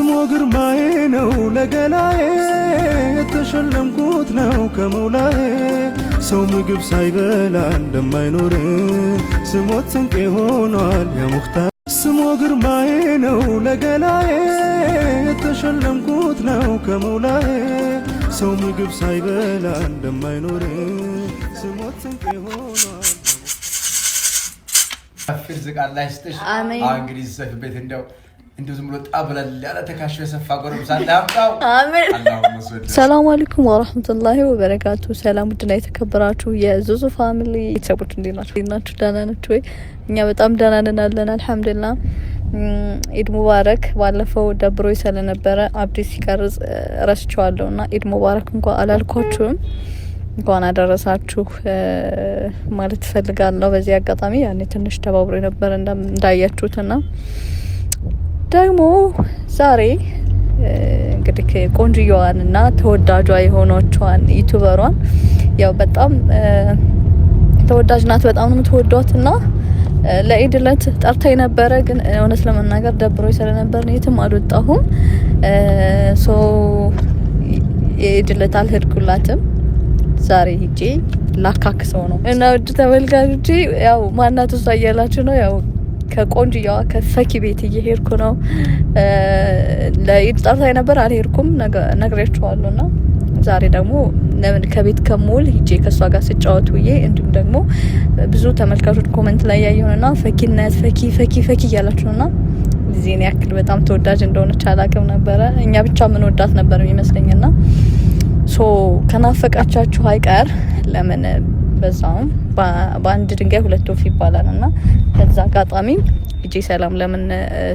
ስሙ ግርማዬ ነው ለገላዬ የተሸለምኩት ነው ከመውላዬ ሰው ምግብ ሳይበላ እንደማይኖር ስሞት ስንቄ ሆኗል ያሙክታር ስሙ ግርማዬ ነው ለገላዬ የተሸለምኩት ነው ከመውላዬ ሰው ምግብ ሳይበላ እንደማይኖር ስሞት ስንቄ ሆኗል አፍር ዝቃላ ይስጥሽ እንግዲህ ዘፍ ቤት እንደው ዝም ብሎ ጣብላል ያለ ተካሽ የሰፋ ጎረምሳ እንዳምጣው አሜን ሰላም አለይኩም ወራህመቱላሂ ወበረካቱ ሰላም ውድና የተከበራችሁ የዙዙ ፋሚሊ ቤተሰቦች እንዴት ናችሁ ደህና ናችሁ ወይ እኛ በጣም ደህና ነን አለን አልহামዱሊላህ ኢድ ሙባረክ ባለፈው ደብሮይ ስለነበረ አብዲስ ሲቀርጽ ረስቻለሁና ኢድ ሙባረክ እንኳን አላልኳችሁም እንኳን አደረሳችሁ ማለት ፈልጋለሁ በዚህ አጋጣሚ ያኔ ትንሽ ተባብሮ ነበር እንዳያችሁትና ደግሞ ዛሬ እንግዲህ ቆንጆዋንና ተወዳጇ የሆነችዋን ዩቲዩበሯን ያው በጣም ተወዳጅ ናት በጣም ነው ተወዷትና ለኢድ ዕለት ጠርታኝ ነበረ ግን እውነት ለመናገር ደብሮኝ ስለነበር ነው የትም አልወጣሁም ሶ የኢድ ዕለት አልሄድኩላትም ዛሬ ሂጄ ላካክሰው ነው እና ውድ ተመልካቾቼ ያው ማናት እሷ እያላችሁ ነው ያው ከቆንጆዋ ከፈኪ ቤት እየሄድኩ ነው ለኢድ ጠርታኝ ነበር አልሄድኩም ነግሬያችኋለሁና ዛሬ ደግሞ ለምን ከቤት ከሞል ሂጄ ከሷ ጋር ስጫወት ውዬ እንዲሁም ደግሞ ብዙ ተመልካቾች ኮሜንት ላይ ያየውና ፈኪነት ፈኪ እያላችሁና ዚኔ ያክል በጣም ተወዳጅ እንደሆነች አላቅም ነበረ እኛ ብቻ ምን ወዳት ነበር የሚመስለኝና ሶ ከናፈቃቻችሁ አይቀር ለምን በዛውም በአንድ ድንጋይ ሁለት ወፍ ይባላልና ከዛ አጋጣሚ እጄ ሰላም ለምን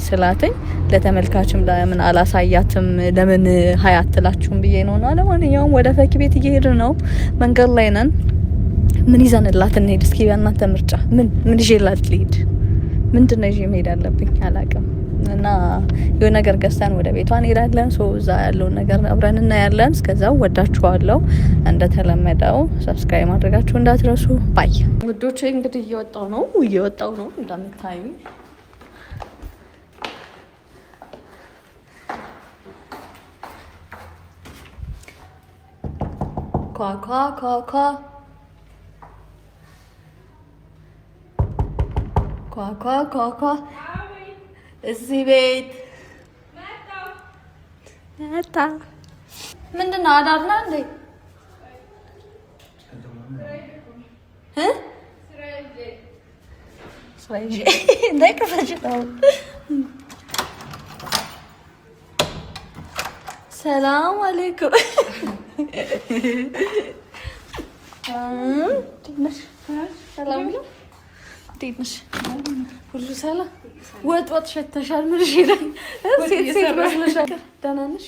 ስላተኝ ለተመልካችም ለምን አላሳያትም ለምን ሀያትላችሁም ብዬ ነውና ለማንኛውም ወደ ፈኪ ቤት እየሄድን ነው መንገድ ላይ ነን ምን ይዘንላት እንሄድ እስኪ በእናንተ ምርጫ ምን ይዤላት ልሂድ ምንድነው ይዤ መሄድ አለብኝ አላቅም እና የሆነ ነገር ገዝተን ወደ ቤቷ እንሄዳለን ሶ እዛ ያለው ነገር አብረን እናያለን እስከዛው ወዳችኋለሁ እንደተለመደው ሰብስክራይብ ማድረጋችሁ እንዳትረሱ ባይ ውዶቼ እንግዲህ እየወጣው ነው እንደምታዩ ኳ እዚህ ቤት መጣ ምንድነው አዳርና እንዴ ስራዬ እንዳይከፋችሁ ሰላም አለይኩም ትንሽ ሰላም ትንሽ ሁሉ ሰላም ወጥ ሸተሻል ምን ይላል ሴት መስለሻል ደህና ነሽ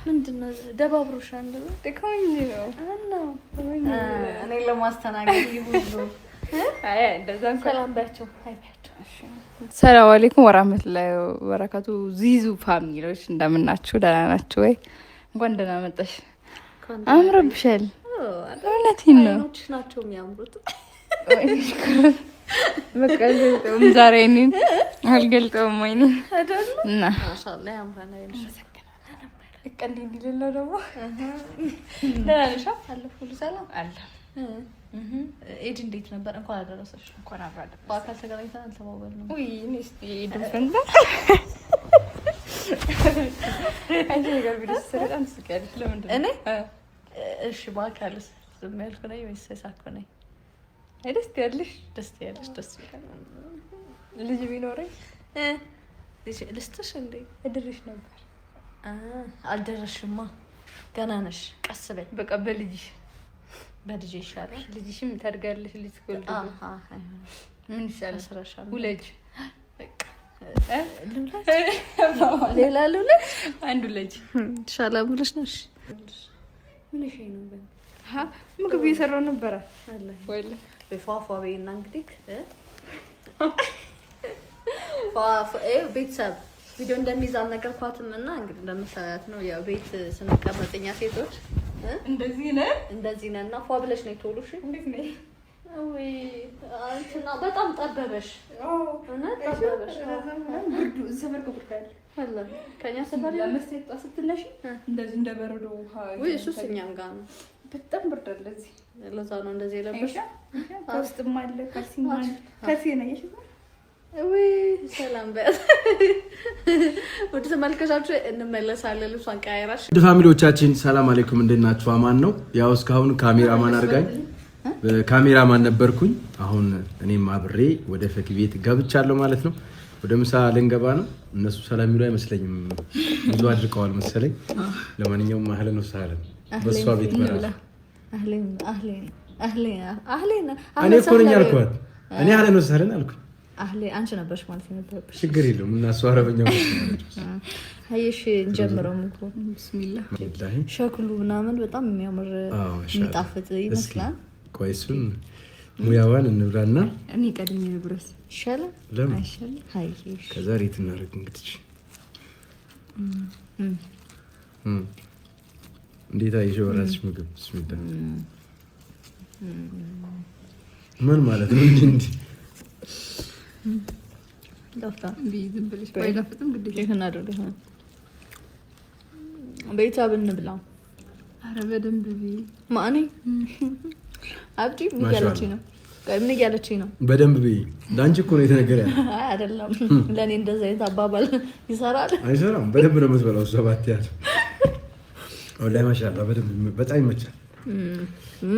ምንድነው ደባብሮሻል ደካኝ ነው እኔ ለማስተናገድ ይሁሉ አይ እንደዛን ሰላም ባያቸው ሰላም አለይኩም ወራህመቱላሂ ወበረካቱ ዚዙ ፋሚሊዎች እንደምናችሁ ደህና ናችሁ ወይ እንኳን ደህና መጣሽ አምሮብሻል እውነቴን ነው ናቸው የሚያምሩት በቃ ዛሬ እኔን አልገልጠውም ወይኔ እና ማሻአላህ ያምራል እቀንዲ እንዲልለው ደግሞ ደህና ነሽ አለፉ ሰላም አለ ኢድ እንዴት ነበር እንኳን አደረሰሽ እንኳን አብራደ በአካል ተገናኝተን አልተባባልንም ወይ እስቲ ድፍንታ አንቺ ነገር ቢደስ በጣም ስቀልሽ ለምንድን እኔ እሺ በአካልስ ዝም ያልኩ ነኝ ወይስ ሳይሳኩ ነኝ ደስ ያለሽ ደስ ይላል ልጅ ቢኖረኝ ልስጥሽ እንዴ እድርሽ ነበር አልደረሽማ ገና ነሽ ቀስ በይ በቃ በልጅሽ ይሻላል ልጅሽም ታድጋለሽ ልጅ ትወልድ ምን ይሻላል ስራሻል ሁለጅ በቃ ሌላ ልውለድ አንዱ ልጅ ይሻላል ብለሽ ነሽ ምን ይሄ ነው ግን ምግብ እየሰራሁ ነበረ ወይለ በፏፏ በይና እንግዲህ ቤተሰብ ቪዲዮ እንደሚይዝ አልነገርኳትም እና እንግዲህ እንደምታያት ነው ያው ቤት ስንቀመጥኛ ሴቶች እንደዚህ ነን እና ፏ ብለሽ ነው ቶሎ እሺ እንዴት ነኝ ወይ አንተና በጣም ጠበበሽ እና ጠበበሽ ብርዱ ሰፈር ከብርዳል አለ ከኛ ሰፈር ለመስጠት ስትነሽ እንደዚህ እንደበረዶ ውሃ ወይ እሱስ እኛም ጋር ነው በጣም ብርድ አለ እዚህ ለዛ ነው እንደዚህ ለበሽ ከውስጥም አለ ከርሲ ነሽ ወይ ሰላም በል ወደ ተመልካቾች እንመለሳለን ልብሷን ቀያይራሽ ፋሚሊዎቻችን ሰላም አለይኩም እንደናችሁ አማን ነው ያው እስካሁን ካሜራማን አድርጋኝ በካሜራማን ነበርኩኝ አሁን እኔም አብሬ ወደ ፈኪ ቤት ገብቻለሁ ማለት ነው ወደ ምሳ ልንገባ ነው እነሱ ሰላም ይሉ አይመስለኝም ብዙ አድርቀዋል መሰለኝ ለማንኛውም አህለን ወሰህለን በሷ ቤት በራሱ አህሌን እኔ እኮ ነኝ አልኳት እኔ አህለን ወሰህለን አልኩኝ አህሌ አንቺ ነበርሽ ማለት ነበር ችግር የለውም እና እሱ አረበኛው ነው አይሽ እንጀምረው ምግቡ ቢስሚላህ ሸክሉ ምናምን በጣም የሚያምር የሚጣፍጥ ይመስላል ቆይ እሱን ሙያዋን እንብላና እኔ ቀድሜ ልብረስ ይሻላል ለምን አይሻልም አይሽ ከዛ ሬት እናደርግ እንግዲህ እንዴት አይሽ ወራሽ ምግብ ቢስሚላህ ምን ማለት ነው እንዴ ዳፍታ ቢዝም ብለሽ ባይላፍጥም ግዴታ ይሄን አድርገህ ቤተሰብ እንብላ ኧረ በደንብ ቢ ማኔ አብዲ ምን ያለችኝ ነው ምን ያለችኝ ነው በደንብ ቢ ዳንቺ እኮ ነው የተነገረ አይደለም ለኔ እንደዛ አይነት አባባል ይሰራል አይሰራም በደንብ ነው የምትበላው ሰባት ያት ወላሂ ማሻአላ በደንብ በጣም ይመቻል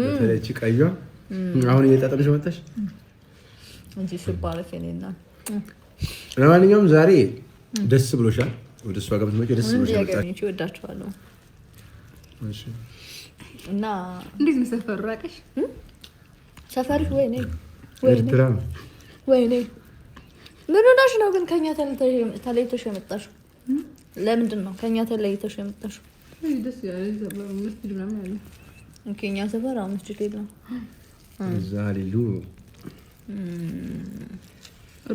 ለተለች ቀይዋ አሁን እየጣጠምሽ ወጣሽ እንጂ ሲባረክ የኔና ለማንኛውም ዛሬ ደስ ብሎሻል ወደ እሷ ጋር ብትመጪ ደስ ብሎሻል ታውቂ ወዳችኋለሁ እሺ እና እንዴት ነው ሰፈሩ ራቀሽ ሰፈርሽ ወይኔ ኤርትራ ወይኔ ምን ሆነሽ ነው ግን ከኛ ተለይተሽ የመጣሽው ለምንድን ነው ከኛ ተለይተሽ የመጣሽው ደስ ያለኝ ሰፈር መስጊድ ምናምን አለ ከኛ ሰፈር መስጊድ የለም እዛ ሊሉ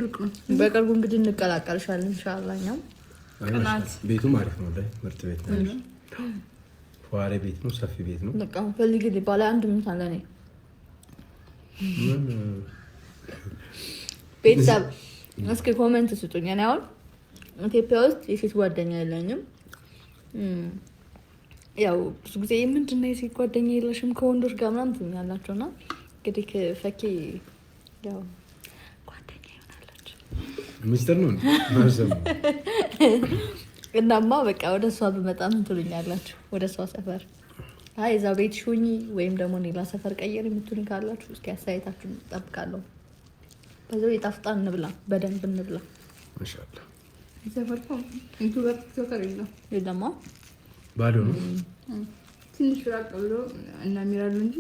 ሩቅ ነው በቅርቡ እንግዲህ እንቀላቀልሻለን ኢንሻአላህ እኛም ቅናት ቤቱም አሪፍ ነው ላይ ምርጥ ቤት ነው ፏሬ ቤት ነው ሰፊ ቤት ነው በቃ ፈልጊልኝ ባለ አንድ ምን አለ እኔ ቤተሰብ እስኪ ኮሜንት ስጡኝ እኔ አሁን ኢትዮጵያ ውስጥ የሴት ጓደኛ የለኝም ያው ብዙ ጊዜ ምንድን ነው የሴት ጓደኛ የለሽም ከወንዶች ጋር ምናምን ትኛላችሁና እንግዲህ ፈኪ ያው ጓደኛ ይሆናለች ሚስተር ነው ማዘም እናማ በቃ ወደ እሷ ብመጣ ምን ትሉኛላችሁ ወደ እሷ ሰፈር አይ እዛ ቤት ሹኝ ወይም ደግሞ ሌላ ሰፈር ቀየር የምትሉኝ ካላችሁ እስኪ አስተያየታችሁን እጠብቃለሁ በዛው ይጣፍጣል እንብላ በደንብ እንብላ ማሻአላ ሰፈር ነው ዩቲዩበር ቲክቶከር ይለማ ባዶ ነው ትንሽ ራቅ ብሎ እና ሚራሉ እንጂ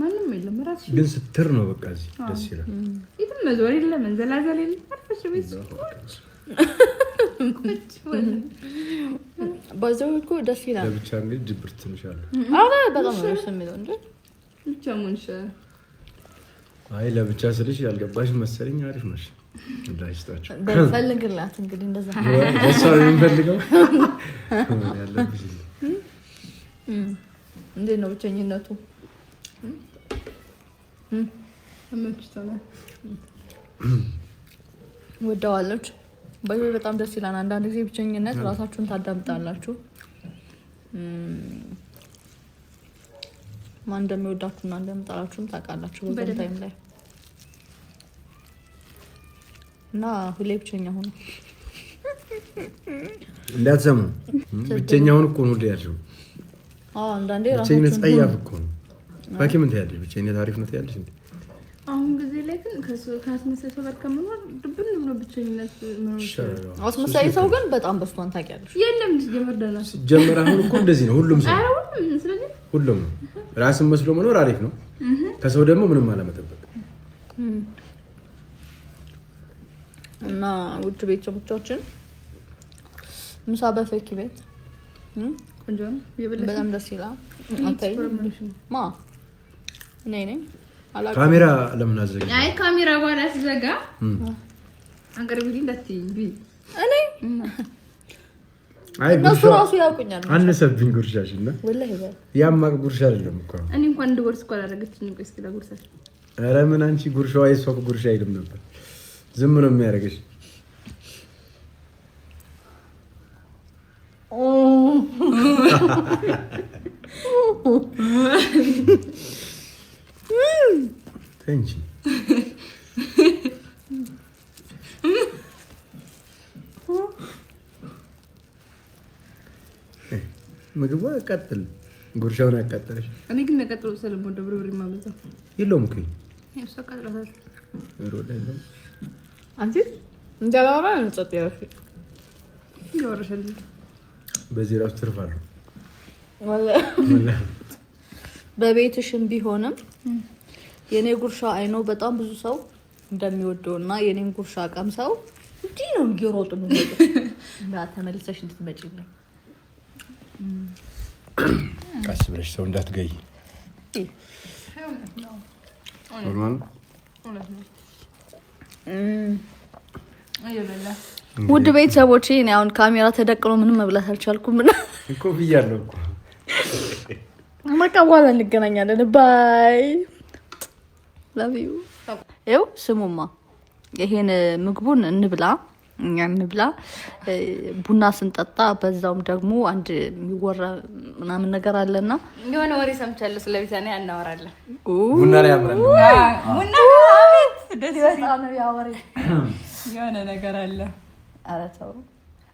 ማንም የለም ራስ ግን ስትር ነው በቃ እዚህ ደስ ይላል ይትም መዞር የለም እንዘላዘል የለም አርፈሽ ቤት በዛው እኮ ደስ ይላል ለብቻ እንግዲህ ድብርት ትንሽ አለ አረ በጣም ነው ደስ የሚለው እንዴ ብቻ ሙንሽ አይ ለብቻ ስልሽ ያልገባሽ መሰለኝ አሪፍ ነሽ እንዳይስታችሁ በፈልግላት እንግዲህ እንደዛ እሷ የምፈልገው ያለብሽ እንዴ ነው ብቸኝነቱ አመችቶና ወደዋለች በጣም ደስ ይላል አንዳንድ ጊዜ ብቸኝነት ራሳችሁን ታዳምጣላችሁ ማን እንደሚወዳችሁና እንደምጠላችሁም ታውቃላችሁ በዛ ታይም ላይ እና ሁሌ ብቸኛ ሆኖ እንዳትሰሙ ብቸኛ ሆኖ እኮ ነው ያለው አንዳንዴ ብቸኝነት ጸያፍ እኮ ነው ባኪ ምን ታያለሽ ብቸኝነት አሪፍ ነው ታያለሽ እንዴ አሁን ጊዜ ላይ ግን ከአስመሳይ ሰው ጋር ከመኖር ድብን ብሎ ብቸኝነት መኖር ይችላል አስመሳይ ሰው ግን በጣም በስቷን ታውቂያለሽ የለም ጀመር ደህና ጀመር አሁን እኮ እንደዚህ ነው ሁሉም ሰው ስለዚህ ሁሉም ራስን መስሎ መኖር አሪፍ ነው ከሰው ደግሞ ምንም አለመጠበቅ እና ውድ ቤተሰቦቻችን ምሳ በፈኪ ቤት ቆንጆ ነው በጣም ደስ ይላል አታይ ማ ነኝ ካሜራ ለምን አዘጋ አይ ካሜራ ባላ ሲዘጋ አንቀርብልኝ እንዳትይ ቢ እኔ እነሱ ራሱ ያውቁኛል። አነሰብኝ ጉርሻሽ እና ወላሂ ይበል ያማቅ ጉርሻ አይደለም እኮ እኔ እንኳን እንድጎርስ እኮ አላደረገችኝም። ቆይ እስኪ ላጉርሳት። ኧረ ምን አንቺ ጉርሻው አይሷቅ ጉርሻ አይልም ነበር። ዝም ነው የሚያደርግሽ። ተንቺ ምግቡ አቃጥል ጉርሻውን አቃጠለሽ። እኔ ግን ነቀጥሎ ስለምወደው ብርብር ማበዛው የለውም እኮ እሱ አቃጥሏታል። አንቺ እንዳላወራ እንጸጥ ያለሽ ይወርሻል። በዚህ ራሱ ትርፋለሁ። በቤትሽም ቢሆንም የኔ ጉርሻ አይኖ በጣም ብዙ ሰው እንደሚወደውና የኔን ጉርሻ ቀምሰው እንዲህ ነው እየሮጡ ነው እና ተመልሰሽ እንድትመጪ ነው። ቀስ ብለሽ ሰው እንዳትገይ። ኖርማል ውድ ቤተሰቦቼ እኔ አሁን ካሜራ ተደቅኖ ምንም መብላት አልቻልኩም እኮ ብያለሁ እኮ። በቃ በኋላ እንገናኛለን። ባይ ላቭ ዩ። ይኸው ስሙማ ይሄን ምግቡን እንብላ እኛ እንብላ። ቡና ስንጠጣ በዛውም ደግሞ አንድ የሚወራ ምናምን ነገር አለና የሆነ ወሬ ሰምቻለሁ ስለ ቢታኔ እናወራለን። ቡና ላይ አምራለሁ። ቡና አቤት ደስ ይላል ነው ያወሬ የሆነ ነገር አለ።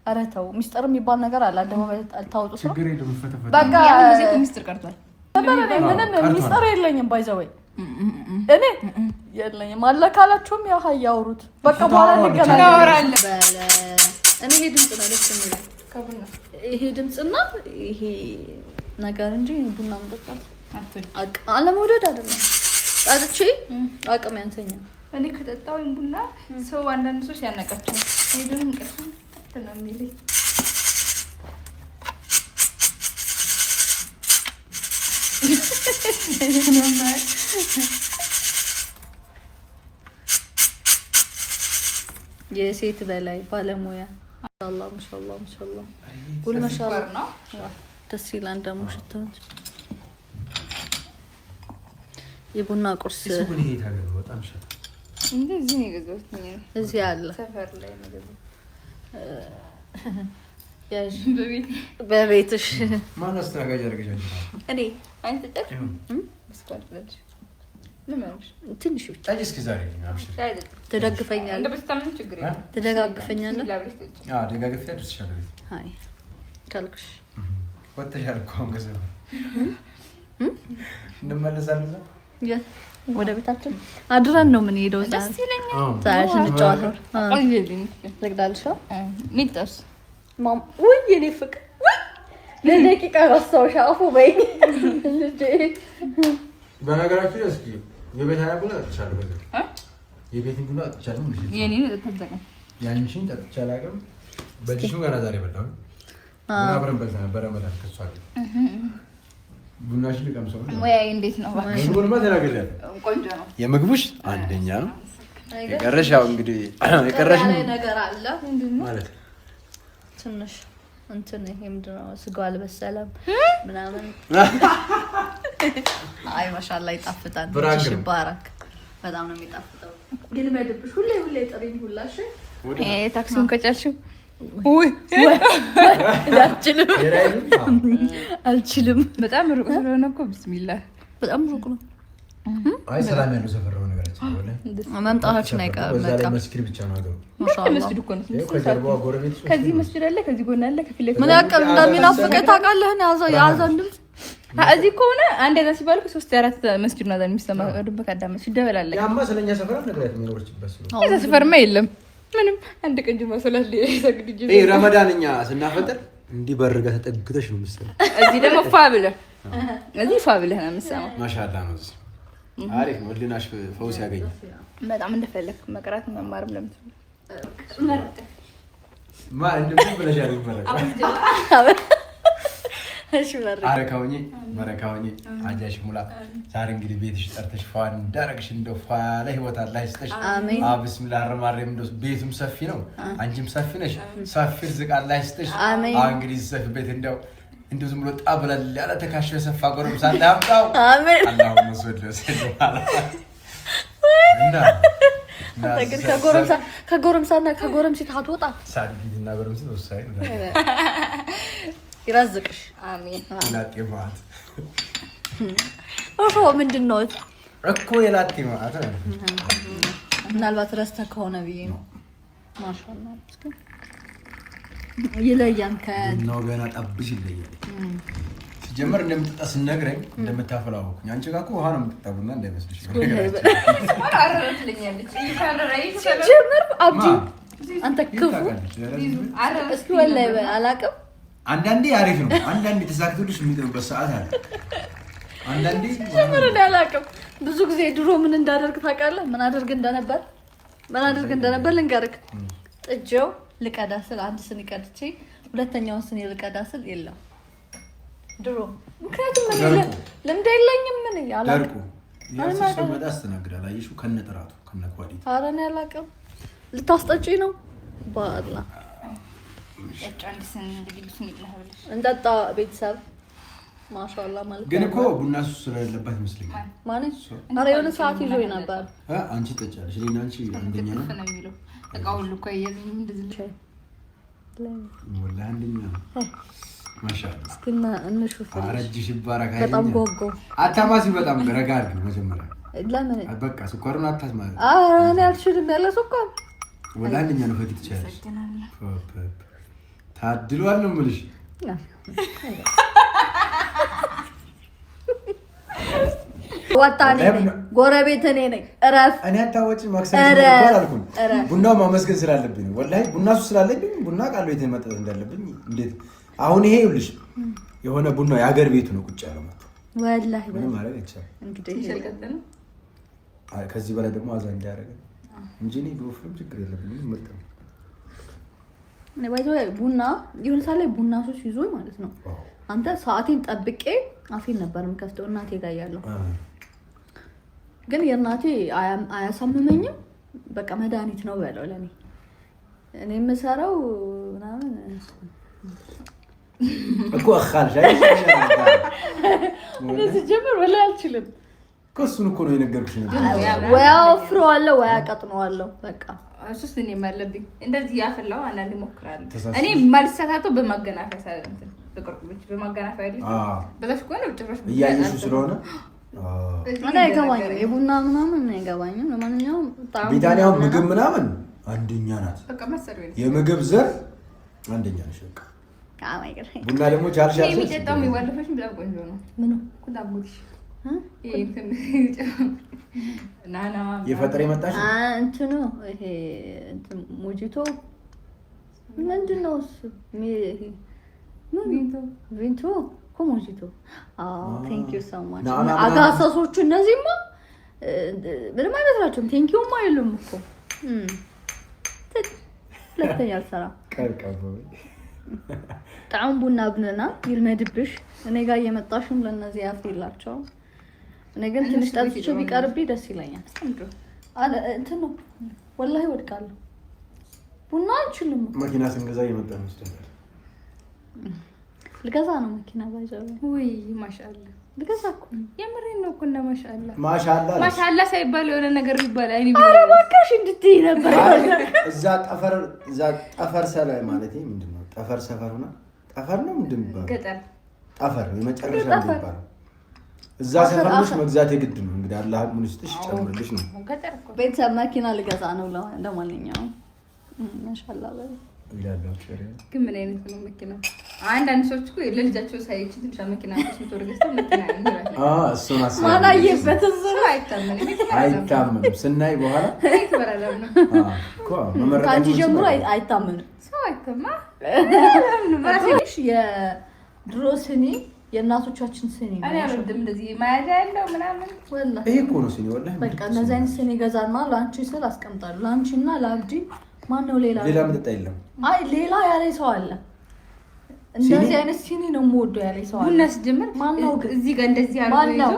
ኧረ ተው ሚስጥር የሚባል ነገር አለ። አደባባይ አልታወጡ ሰው ችግር የለም ፈተፈተ በቃ እዚህ ሚስጥር ቀርቷል። ምንም ሚስጥር የለኝም። ባይዘው እኔ የለኝም አለ ካላችሁም ያው ያውሩት። በቃ በኋላ እንገናኛለን። እኔ ይሄ ድምጽ ነው ደስ የሚለው ከቡና ይሄ ድምጽና ይሄ ነገር እንጂ ቡና መጠጣት አለመውደድ አይደለም። ጠጥቼ አቅም ያንሰኛል። እኔ ከጠጣው ቡና ሰው አንዳንድ ሰው ሲያነቃቸው እኔ ደግሞ እንቅልፍ ነው የሚለኝ። የሴት በላይ ባለሙያ ማሻአላህ ማሻአላህ ማሻአላህ ሁሉ ማሻአላህ ነው። ደስ ይላል ደግሞ ሽታው። የቡና ቁርስ በጣም ሸታ እንደዚህ ነው የገዛሁት። እዚህ አለ ሰፈር ላይ ነው ያዥ በቤትሽ ማን አስተናጋጅ አድርገሽ እኔ አንተ ጠጥ መስኳት ብለሽ ለማንሽ ትንሽ ብቻ ታጅ እስኪ ዛሬ አብሽር ተደግፈኛለህ። እንደ በስታምን ችግር የለም። ተደጋግፈኛለህ። ደጋግፌ አድርስሻለሁ። አይ ካልክሽ ወጥተሻል እኮ አሁን ከዛ እንመለሳለን። ወደ ቤታችን አድረን ነው ምን ሄደው ደስ ይለኛል። ዛሬ እንጫወት። ቆይልኝ ትግዳልሽ ሚጥስ ማም ወይ የኔ ፍቅር ለደቂቃ ረሳሁሽ። አፉ በይ ልጄ። በነገራችን እስኪ የቤት ቡና ጠጥቻለሁ። በዚህ የቤት ቡና ጠጥቻለሁ። የኔን ተጠቀም ያንቺን ጠጥቻለሁ። አቅም በጅሽም ገና ዛሬ በላሁ። አብረን በልተን ነበረ መዳን ከሷ ቡናሽን ልቀምሰው ነው ወይ እንዴት ነው? ምግቡንማ ተናግሬያለሁ። ቆንጆ ነው። የምግቡሽ አንደኛ ነው። የቀረሽ ያው እንግዲህ የቀረሽ ነገር አለ ማለት ትንሽ እንትን ይሄ ምንድን ነው ስጋው አልበሰለም ምናምን። አይ ማሻአላ ይጣፍጣል። ሽባራክ በጣም ነው የሚጣፍጠው። ግን መድብሽ ሁሌ ጥሪኝ ሁላሽ ታክሲውን ከጫልሽው አልችልም። በጣም ሩቅ ስለሆነ እኮ ቢስሚላህ በጣም ሩቅ ነው። አይ ሰላም ያለው ሰፈር ነው ነገራችን። መምጣታችን አይቀርም። በዛ ላይ መስጊድ ብቻ ነው አገሩ። መስጊድ እኮ ነው። ከጀርባዋ ጎረቤት ከዚህ መስጊድ አለ፣ ከዚህ ጎን አለ፣ ከፊት ምን ያክል እንደሚናፍቀኝ ታውቃለህ? ያዘን ድምፅ እዚህ ከሆነ አንድ እዛ ሲባል ከ3 4 መስጊድ ነው የሚሰማ ወደበካ አዳመ ሲደበላለቅ ያማ ስለኛ ሰፈር ነገራት የሚኖርችበት ነው። እዛ ሰፈርማ የለም ምንም። አንድ ቀን ጅማ ሶላት ሊሰግድ ጅማ ረመዳንኛ ስናፈጥር እንዲህ በርጋ ተጠግተሽ ነው የምትሰማው። እዚህ ደግሞ ፋ ብለህ እዚህ ፋ ብለህ ነው የምትሰማው። ማሻአላ ነው። እዚህ አሪፍ ነው። ህሊናሽ ፈውስ ያገኛል። በጣም እንደፈለክ መቅራት መማርም ለምትል ማ እንደምን ብለሽ ያለው እሺ አረካውኝ መረካውኝ አጃሽ ሙላ ዛሬ እንግዲህ ቤትሽ ጠርተሽ ፏን እንዳረግሽ እንደው ፏ ላይ ህይወት አላህ ይስጥሽ። አሜን። ቢስሚላህ ረማሪም እንደው ቤቱም ሰፊ ነው፣ አንቺም ሰፊ ነሽ። ሰፊ ርዝቅ አላህ ይስጥሽ። እንግዲህ ሰፊ ቤት እንደው ዝም ብሎ ጣብላል ያለ ተካሽ የሰፋ ጎረምሳ እንዳምጣው። አሜን። አላሁመ ሰለ ሰለላሁ እና ግን ከጎረምሳና ከጎረምሲት አትወጣ ሳዲትና ጎረምሲት ወሳኝ ነው። ይረዝቅሽ። አሜን። ላጤ ማለት ምንድን ነው እኮ የላጤ ማለት ምናልባት ረስተህ ከሆነ ብዬ ነው። ማሻአላህ ይለያል ነው ገና ጠብሽ ይለያል። ሲጀመር እንደምትጠጣ ስነግረኝ እንደምታፈላው አንቺ ጋር እኮ ውሃ ነው የምትጠጣውና እንዳይመስልሽ። ሲጀመር አብዲ አንተ ክፉ እስኪ ወላሂ አላውቅም። አንዳንዴ አሪፍ ነው፣ አንዳንዴ ተሳክቶልሽ የሚጥሩበት ሰዓት አለ። አንዳንዴ ሲጀመር አላውቅም። ብዙ ጊዜ ድሮ ምን እንዳደርግ ታውቃለህ? ምን አደርግ እንደነበር ልንገርህ። ጥጄው ልቀዳ ስል አንድ ስኒ ቀድቼ ሁለተኛውን ስኒ ልቀዳ ስል የለም ድሮ። ምክንያቱም ልምድ የለኝም። ምን ያላልኩ ያንቺ ሰመዳ አስተናግዳል። አይሹ ከነጥራቱ ከነኳሊቲ አረን ያላቀም ልታስጠጪ ነው ባላ እንጠጣ ቤተሰብ ማሻአላ ማለት ግን እኮ ቡና ሱስ ስለሌለባት ይመስለኛል። ማለት አረ የሆነ ሰዓት ይዞኝ ነበር። አንቺ ጠጫለሽ ለና አንቺ አንደኛ ነው ተቃውሉ እኮ የለም እንደዚህ ወላ አንደኛ ማሻአላ እስኪና እንሹፍ አረጅሽ ይባረክ። በጣም ጎጎ አታማሲ በጣም ረጋ አድርጊ መጀመሪያ። ለምን በቃ ስኳሩን አታስማሪ። እኔ አልችልም ያለ ስኳር ወላ አንደኛ ነው ፈቲት ይቻላል። ታድሏል ነው የምልሽ። ወጣኔ ጎረቤት እኔ ነኝ። እረፍ። እኔ አታወጪ ማክሰስ አልኩኝ። ቡናው ማመስገን ስላለብኝ ነው ወላሂ። ቡና ሱስ ስላለብኝ ቡና ቃል ቤት መጠጥ እንዳለብኝ እንዴት አሁን ይሄ ይኸውልሽ የሆነ ቡና የሀገር ቤቱ ነው ቁጭ ያለው ማለት ወላሂ ምንም ማድረግ አይቻልም። እንግዲህ ከዚህ በላይ ደግሞ አዛ እንዲያደርግ እንጂ እኔ በወፍርም ችግር የለብኝም። ምርጥ ነው። ባይዘው ቡና ይሁን ሳለ ቡና ሱስ ይዞኝ ማለት ነው። አንተ ሰዓቴን ጠብቄ አፌን ነበር የምከፍተው እናቴ ጋር ያለው ግን የእናቴ አያሳምመኝም። በቃ መድኃኒት ነው በለው ለኔ። እኔ የምሰራው ምናምን እኮ አኻል ሻይ እንደዚህ ጀምር ወላ አልችልም። ከሱን እኮ ነው የነገርኩሽ ነገር ወይ አወፍረዋለሁ ወይ አቀጥነዋለሁ። በቃ እሱስ እኔ ማለብኝ እንደዚህ ያፈላው አንዳንዴ እሞክራለሁ። እኔ ማልሰታተው በማገናፈያ እንትን በቅርቁብች በማገናፈያ አይደል በለሽ ቆነ ጭራሽ እያየሽ ስለሆነ እኔ አይገባኝም። የቡና ምናምን አይገባኝም። ለማንኛውም ቢታኒያው ምግብ ምናምን አንደኛ ናት። በቃ መሰሩ የምግብ ዘር አንደኛ ነሽ። በቃ ቡና ደግሞ ቻልሽ ያልሽ የሚጠጣው የሚወለፈሽ በጣም ቆንጆ ነው። ምን ኩላቡሽ ናና የፈጠረ የመጣሽ እንትኑ ይሄ እንትን ሞጂቶ ምንድን ነው እሱ? ቪንቶ ኮሞጂቶ። ቴንክ ዩ ሶ ማች። አጋሳሶቹ እነዚህማ ምንም አይመስላችሁም። ቴንክ ዩማ አይሉም እኮ ሁለተኛ አልሰራም። ጣዕም ቡና ብንና ይልመድብሽ። እኔ ጋር እየመጣሽም ለእነዚህ ያፍላቸው። እኔ ግን ትንሽ ጠጥቼ ቢቀርብኝ ደስ ይለኛል። እንትን ነው ወላሂ ወድቃለሁ። ቡና አልችልም። መኪና ስንገዛ እየመጣ ነው ይስተካከል። ልገዛ ነው መኪና ባይዘው። ወይ ማሻአላ ልገዛ እኮ የምሬን ነው እኮ እና ማሻአላ ሳይባል የሆነ ነገር ይባላል። አይኔ ኧረ እባክሽ እንድትይ ነበር። እዛ ጠፈር ሰለ ማለት ምንድነው? ጠፈር ሰፈር ሆና ጠፈር ነው ምንድነው? ገጠር ጠፈር የመጨረሻ የሚባለው እዛ ሰፈር ውስጥ መግዛት የግድ ነው። እንግዲህ አላህ ምን ይስጥሽ ጨምርልሽ ነው። ገጠር እኮ ቤተሰብ መኪና ልገዛ ነው ለማንኛውም ማሻአላ በል ይላልላችሁ። ግን ምን አይነት ነው መኪና? አንዳንድ ሰዎች እኮ ለልጃቸው ሳይች ትንሽ መኪና ነው ገዝተው መኪና ነው እሱን አስባ ማናየበት ዝም አይታመንም። ስናይ በኋላ አይተበራለም ነው እኮ መመረጥ ካንቺ ጀምሮ አይታመንም። ሰው አይተማ ማለትሽ የድሮ ስኒ የእናቶቻችን ስኒ ነው። እኔ አልወድም እንደዚህ ማያጃ ያለው ምናምን ወላሂ። ይሄ እኮ ነው ስኒ ወላሂ። በቃ እነዚህ አይነት ስኒ ገዛና ላንቺ ስል አስቀምጣለሁ። ላንቺና ለአብዲ ማን ነው ሌላ መጠጣ የለም። አይ ሌላ ያለ ሰው አለ። እንደዚህ አይነት ሲኒ ነው የምወደው ያለኝ ሰው አለ። ቡናስ ጀምር ማነው እዚህ ጋር እንደዚህ አድርጎ ይዞ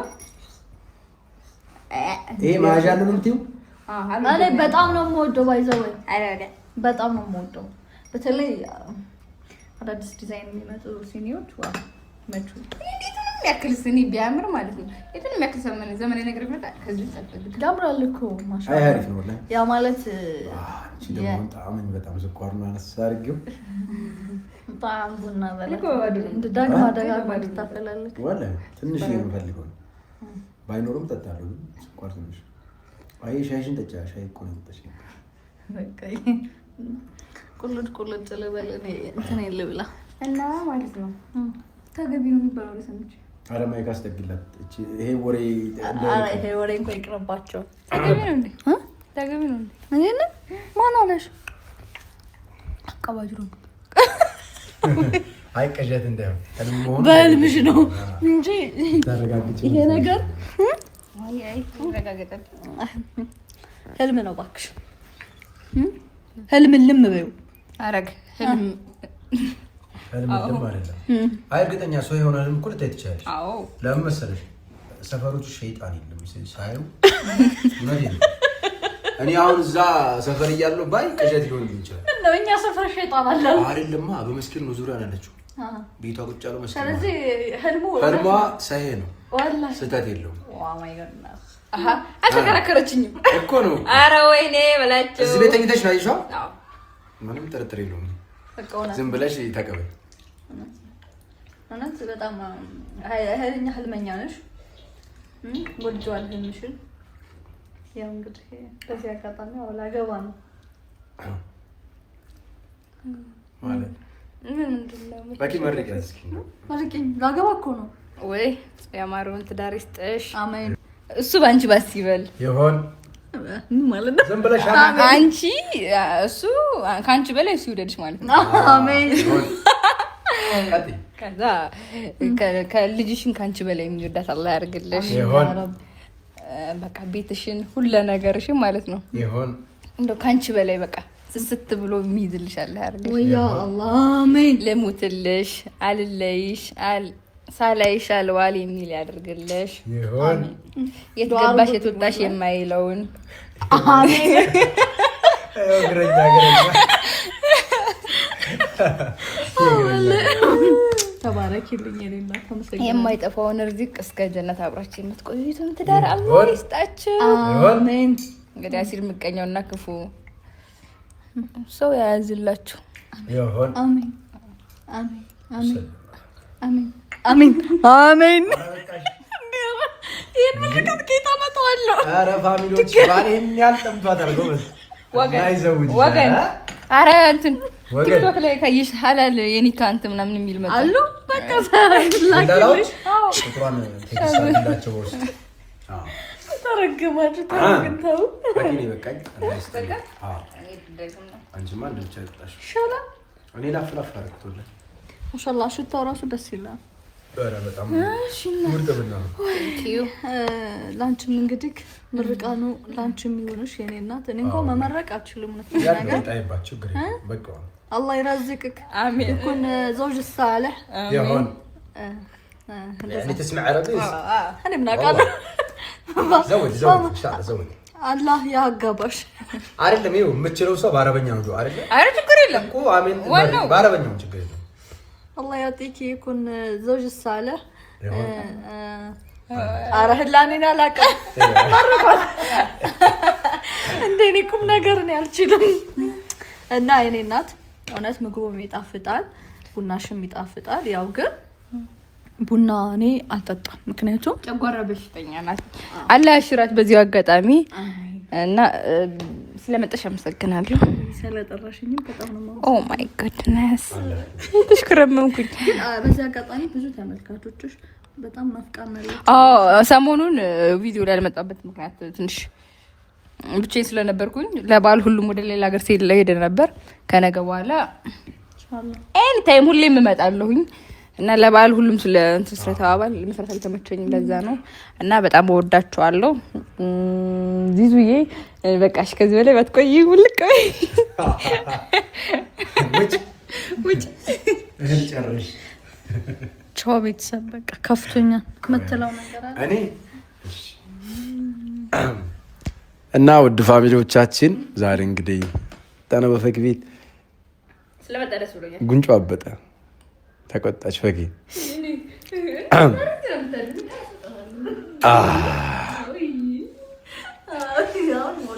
ይሄ ማጃ ነው የምትይው? እኔ በጣም ነው የምወደው ባይዘው በጣም ነው የምወደው። በተለይ አዳዲስ ዲዛይን የሚመጡ ሲኒዎች ዋው መቹ እንዴት ነው የሚያክል ሲኒ ቢያምር ማለት ነው። የትን የሚያክል ዘመናዊ ነገር ይመጣ ከዚህ ተፈልግ ያምራል እኮ ማሻአላ። አይ አሪፍ ነው ወላሂ። ያ ማለት ደግሞ ጣዕምን በጣም ስኳር ነው አነሳርጊው ጣዕም ቡና በለ እንደ ዳግማ ደጋግማ ታፈላለክ ወላሂ ትንሽ የምፈልገው ባይኖርም ጠጣለሁ ስኳር ትንሽ። አይ ሻይሽን ጠጫ ሻይ እኮ ነው ጠጣሽ በቃ ቁልጭ ልበል እኔ እንትን ልብላ እና ማለት ነው ተገቢ ነው የሚባለው ለሰምቼ አረ ማይክ አስጠግላት እቺ ይሄ ወሬ እንኳን ይቅርባቸው። ተገቢ ነው እንዴ? ተገቢ ነው እንዴ? እኔ ማን አለሽ? አቀባጅሩ አይ ቀጀት እንደው በልምሽ ነው እንጂ ይሄ ነገር አይ ተረጋግጠን ህልም ነው እባክሽ። ህልም በይው አረግ ህልም ልም አይደለም። አይ እርግጠኛ ሰው የሆነ ህልም እኮ ልታይ ትችላለሽ። አዎ ለምን መሰለሽ ሰፈሮቹ ሸይጣን የለም ሳይው እውነት ነው። እኔ አሁን እዛ ሰፈር እያለሁ ባይ ቀጀት ሊሆን ይችላል። ነው እኛ ሰፈር ሸይጣን አለ አይደለማ። በመስኪን ነው ዙሪያ ያለችው ቤቷ ቁጭ ያለው መስኪን። ስለዚህ ህልሟ ሰሄ ነው ወላሂ ስህተት የለውም። ኦ ማይ ጋድነስ አልተከራከረችኝም እኮ ነው። ኧረ ወይኔ በላቸው እዚህ ቤት ተኝተሽ ነው አይሻው? አዎ ምንም ጥርጥር የለውም። በቃ ዝም ብለሽ ተቀበይ። እውነት በጣም ኃይለኛ ህልመኛ ነሽ። ወድጄዋለሁ ህልምሽን። ያው እንግዲህ በዚህ አጋጣሚ ላገባ ነው ማለት ምንድን ነው ባኪ መርቂያ እስኪ ማለቂኝ ላገባ እኮ ነው። ወይ ያማረውን ትዳር ይስጥሽ። አሜን። እሱ ባንቺ ባስ ይበል ይሆን ምን ማለት ነው? ዝም ብለሽ አንቺ እሱ ካንቺ በላይ እሱ ይወደድሽ ማለት ነው። አሜን። ከዛ ከልጅሽን ካንቺ በላይ የሚወዳት አላህ ያርግልሽ። ይሆን በቃ ቤትሽን ሁሉ ነገርሽን ማለት ነው ይሆን እንደው ካንቺ በላይ በቃ ስስት ብሎ የሚይዝልሽ አላህ ያርግልሽ። ወይ ያ አላህ አሜን። ለሙትልሽ አልለይሽ ሳላይሽ አልዋል የሚል ያድርግልሽ። ይሆን የትገባሽ የትወጣሽ የማይለውን አሜን። ግረኛ ተባረኪልኝ የኔና ተመስገን። የማይጠፋውን ርዚቅ እስከ ጀነት አብራችሁ የምትቆዩትን ትዳር አላህ ይስጣችሁ። አሜን። እንግዲህ አሲር ምቀኛውና ክፉ ሰው ያያዝላችሁ። ይሆን አሜን አሜን አሜን አሜን አሜን አሜን። ይሄን ምልክት ጌታ መጣዋለሁ። ኧረ ፋሚሊዎች ባኔን ያልጠምቷት አድርገው ወገን ኧረ እንትን ቲክቶክ ላይ ካየሽ ሐላል የኒካ እንትን ምናምን የሚል መጣ አሉ። በቃ ሰላላችሁ ቁጥሯን ተከሳላቸው ወስጥ ተረገማችሁ ተረግተው በቂኔ በቃኝ። አንቺማ እንደልቻ ይጣሽ ሻላ እኔ ላፍላፍ አረክቶለ ማሻአላህ ሽታው ራሱ ደስ ይላል። ኧረ በጣም ምርጥብና ላንቺም እንግዲህ ምርቃኑ ላንቺም ይሁንሽ የኔ እናት። እኔ እንኳን መመረቅ አልችልም ነው ነገር ታይባችሁ ግሬ በቃ አላህ ይረዝቅክ አሜን። يكون زوج الصالح يهون يعني تسمع عربي انا بنقال زود ان شاء الله زود الله ያጋባሽ አይደለም ይኸው የምትችለው ሰው በአረበኛ ነው አይደል? አረ ችግር የለም እኮ አሜን። በአረበኛ ነው ችግር የለም። الله يعطيك يكون زوج الصالح አረህላኔና ላቀ ማረካት እንደኔ ቁም ነገር ነው ያልችልም። እና የኔ እናት እውነት ምግቡም ይጣፍጣል፣ ቡናሽም ይጣፍጣል። ያው ግን ቡና እኔ አልጠጣም፣ ምክንያቱም ጨጓራ በሽተኛ ናት። አላህ ያሽራት በዚህ አጋጣሚ እና ስለመጣሽ አመሰግናለሁ። ስለጠራሽኝ በጣም ነው ማለት ኦ ማይ ጉድነስ ተሽከረመምኩኝ። በዚህ አጋጣሚ ብዙ ተመልካቾችሽ በጣም ናፍቃናለች። ሰሞኑን ቪዲዮ ላይ ያልመጣበት ምክንያት ትንሽ ብቻዬን ስለነበርኩኝ ለበዓል ሁሉም ወደ ሌላ ሀገር ሲሄድ ነበር። ከነገ በኋላ ኤኒ ታይም ሁሌም እመጣለሁኝ እና ለበዓል ሁሉም ስለተባባል መስራት አልተመቸኝም። ለዛ ነው እና በጣም እወዳችኋለሁ። ዚዙዬ በቃሽ፣ ከዚህ በላይ ባትቆይ ውልቅ ውጭ ቻው ቤተሰብ። በቃ ከፍቶኛል የምትለው ነገር አለ? እኔ እና ውድ ፋሚሊዎቻችን ዛሬ እንግዲህ ጠና በፈክ ቤት ጉንጮ አበጠ። ተቆጣች ፈኪ።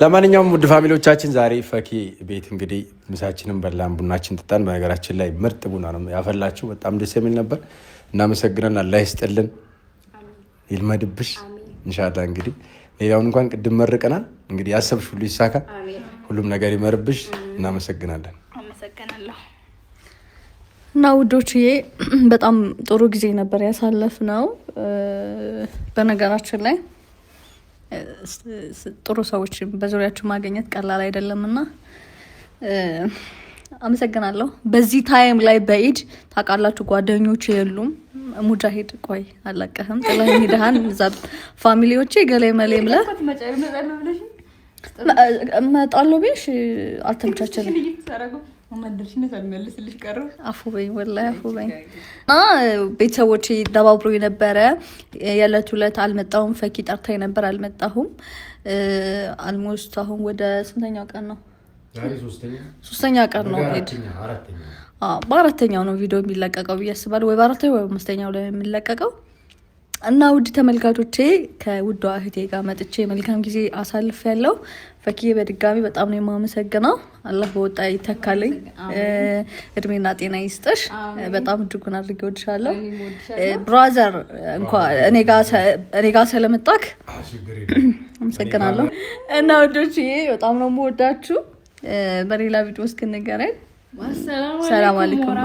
ለማንኛውም ውድ ፋሚሊዎቻችን ዛሬ ፈኪ ቤት እንግዲህ ምሳችንን በላን፣ ቡናችን ጥጣን። በነገራችን ላይ ምርጥ ቡና ነው ያፈላችሁ። በጣም ደስ የሚል ነበር። እናመሰግናለን። አላህ ይስጥልን፣ ይልመድብሽ ኢንሻአላህ። እንግዲህ ሌላውን እንኳን ቅድም መርቀናል። እንግዲህ ያሰብሽ ሁሉ ይሳካ፣ ሁሉም ነገር ይመርብሽ። እናመሰግናለን። እና ውዶችዬ በጣም ጥሩ ጊዜ ነበር ያሳለፍነው። በነገራችን ላይ ጥሩ ሰዎች በዙሪያችሁ ማግኘት ቀላል አይደለም እና አመሰግናለሁ። በዚህ ታይም ላይ በኢድ ታውቃላችሁ ጓደኞች የሉም። ሙጃሂድ ቆይ አለቀህም ጥለህ ሄደሃን እዛ ፋሚሊዎቼ ገሌ መሌ ብለህ እመጣለሁ ብዬሽ አልተመቻቸልም። አፉ በኝ ወላሂ አፉ በኝ። እና ቤተሰቦቼ ደባብሮ የነበረ የዕለት ሁለት አልመጣሁም። ፈኪ ጠርታኝ ነበር አልመጣሁም። አልሞስት አሁን ወደ ስንተኛው ቀን ነው? ሶስተኛ ቀን ነው። በአራተኛው ነው ቪዲዮ የሚለቀቀው ብዬ አስባለሁ። ወይ በአራተኛው ወይ በአምስተኛው ላይ የሚለቀቀው። እና ውድ ተመልካቾቼ ከውዷ እህቴ ጋር መጥቼ መልካም ጊዜ አሳልፍ ያለው ፈኪዬ በድጋሚ በጣም ነው የማመሰግነው። አላህ በወጣ ይተካልኝ፣ እድሜና ጤና ይስጥሽ። በጣም እጅጉን አድርጌ ወድሻለሁ ብራዘር። እንኳን እኔ ጋር ስለመጣክ አመሰግናለሁ። እና ውዶችዬ በጣም ነው የምወዳችሁ። በሌላ ቪዲዮ እስክንገናኝ ሰላም አለይኩም።